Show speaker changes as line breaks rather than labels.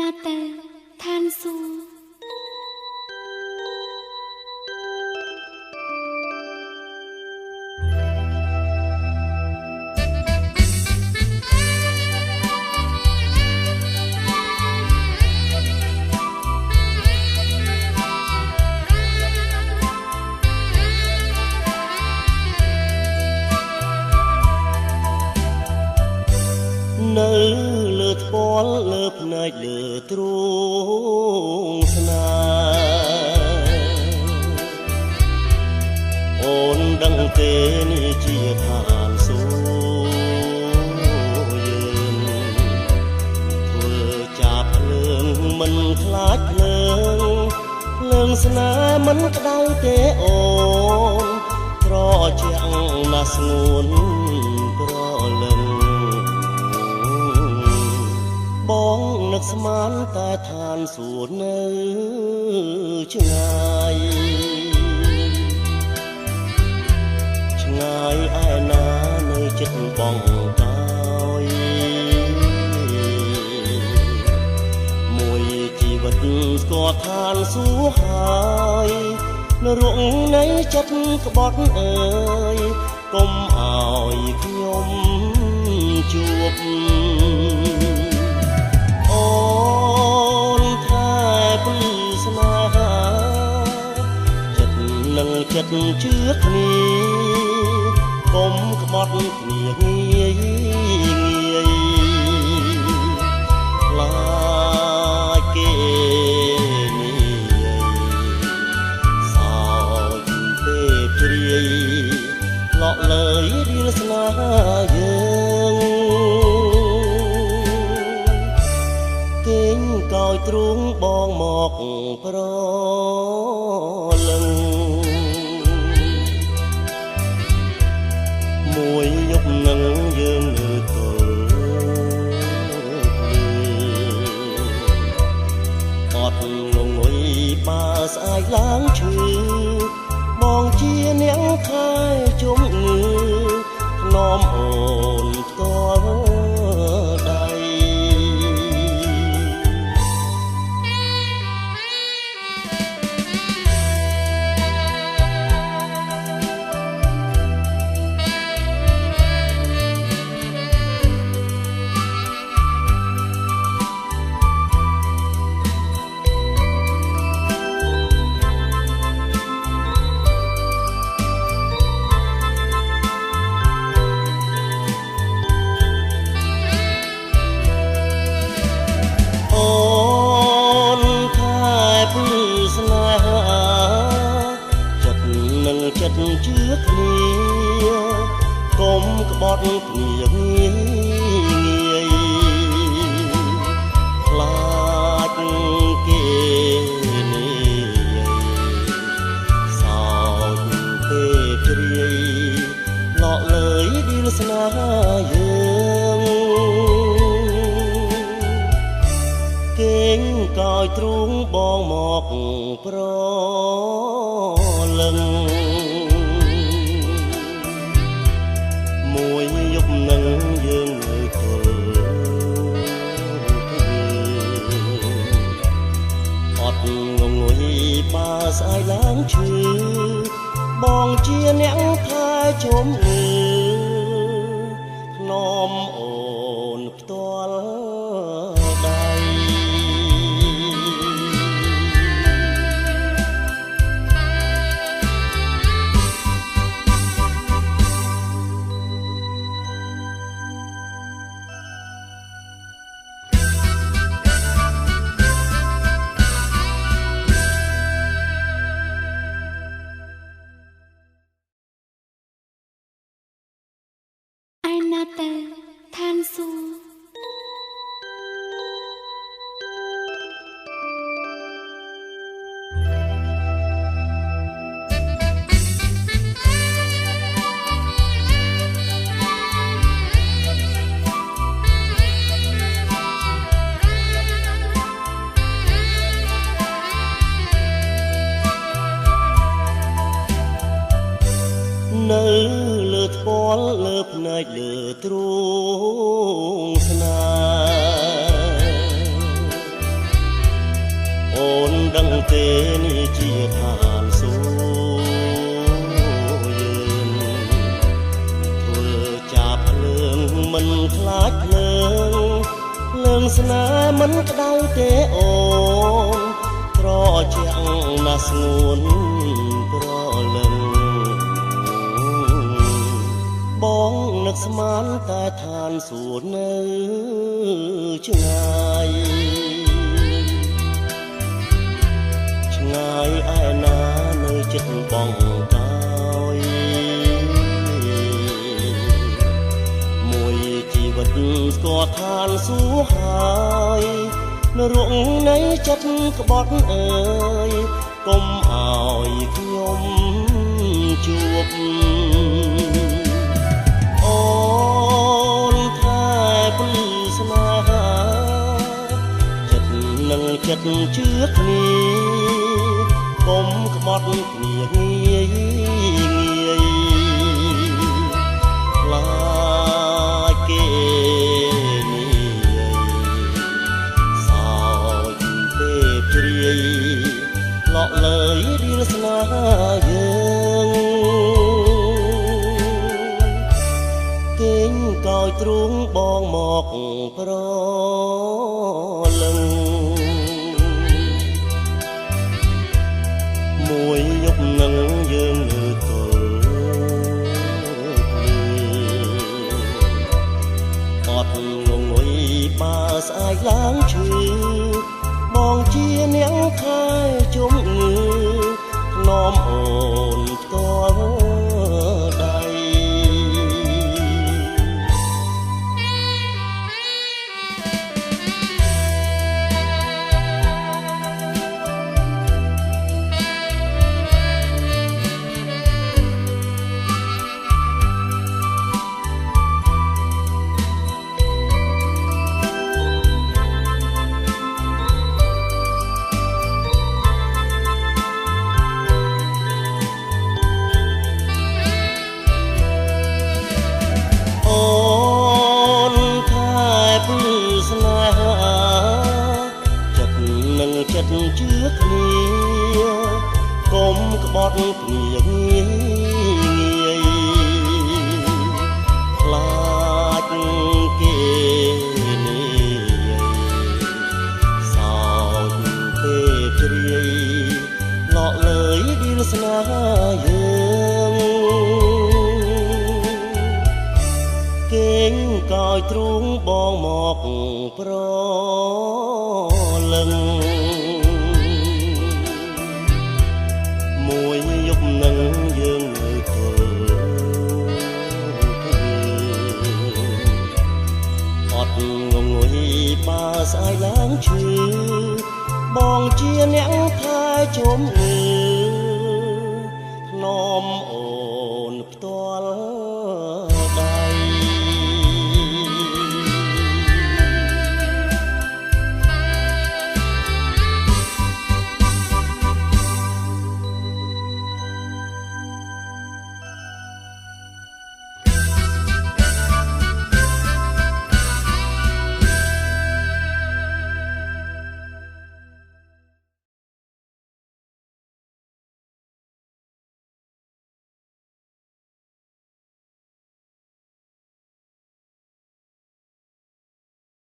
ណាតែឋានសួគ៌
នៅលើថ្ពាល់លើភ្នែកលើទ្រូងស្នេហ៍អូនដឹងទេនេះជាឋានសួគ៌យើងធ្វើចាប់ភ្លើងមិនខ្លាចភ្លើងស្នេហ៍មិនក្តៅទេអូនត្រជាក់ណាស់ស្ងួនប្រលឹងបងនឹកស្មានតែឋានសួគ៌នៅឆ្ងាយឯណានៅចិត្តបងកោយមួយជីវិតស្គាល់ឋានសួគ៌ហើយនរកនៃចិត្តក្បត់អើយកុំឲ្យខ្ញុំជួបអូនថែពីស្នេហាចិត្តនឹងចិត្តជឿគ្នាកុំក្បត់គ្នាងាយខ្លាចគេនេះសោចពេលព្រាយឡក់លើយរៀលស្នេហាយើងគេងកោយទ្រូងបងមកប្រលឹងមួយយប់នឹងយើងនៅទល់អត់ងងុយបើស្អែកឡើងឈឺបងជាអ្នកខែជំងឺធ្នមអូនផ្ទាល់ដៃចិត្តជឿគ្នាកុំក្បត់គ្នាងាយខ្លាចគេនេះសោចពេលព្រាយឡក់លើយឌីលស្នេហាយើងគេងកោយទ្រូងបងមកប្រលឹងមួយយប់នឹងយើងនៅទល់អត់ងងុយបើស្អែកឡើងឈឺបងជាអ្នកថែជំងឺធ្នមអូនផ្ទាល់ដៃ
ឯណាតែឋាន
ដឹងទេនេះជាឋានសួគ៌យើងធ្វើចាប់ភ្លើងមិនខ្លាចភ្លើងភ្លើងស្នេហ៍មិនក្តៅទេអូនត្រជាក់ណាស់ស្ងួនប្រលឹងបងនឹកស្មានតែឋានសួគ៌នៅឆ្ងាយឆ្ងាយឯណានៅចិត្តបងកោយមួយជីវិតស្គាល់ឋានសួគ៌ហើយនៅរងនៃចិត្តក្បត់អើយកុំឲ្យខ្ញុំជួបអូនថាព្រឺស្នេហាចិត្តនឹងចិត្តជឿគ្នាកុំក្បត់គ្នាងាយងាយខ្លាចគេសោចពេលព្រាយឡក់លើយរៀលស្នេហាយើងគេងកោយទ្រូងបងមកប្រលឹងមួយយប់នឹងយើងនៅទល់អត់ងងុយបើស្អែកឡើងឈឺបងជានាងខែជុំងឺនាំអូនផ្ទាល់ដៃចិត្តជឿគ្នាកុំក្បត់គ្នាងាយងាយខ្លាចគេនេះសោចពេលព្រាយឡក់លើយឌីលស្នេហាយើងគេងកោយទ្រូងបងមកប្រលឹងមួយយប់នឹងយើងនៅទល់អត់ងងុយបើស្អែកឡើងឈឺបងជាអ្នកថែជុំងឺ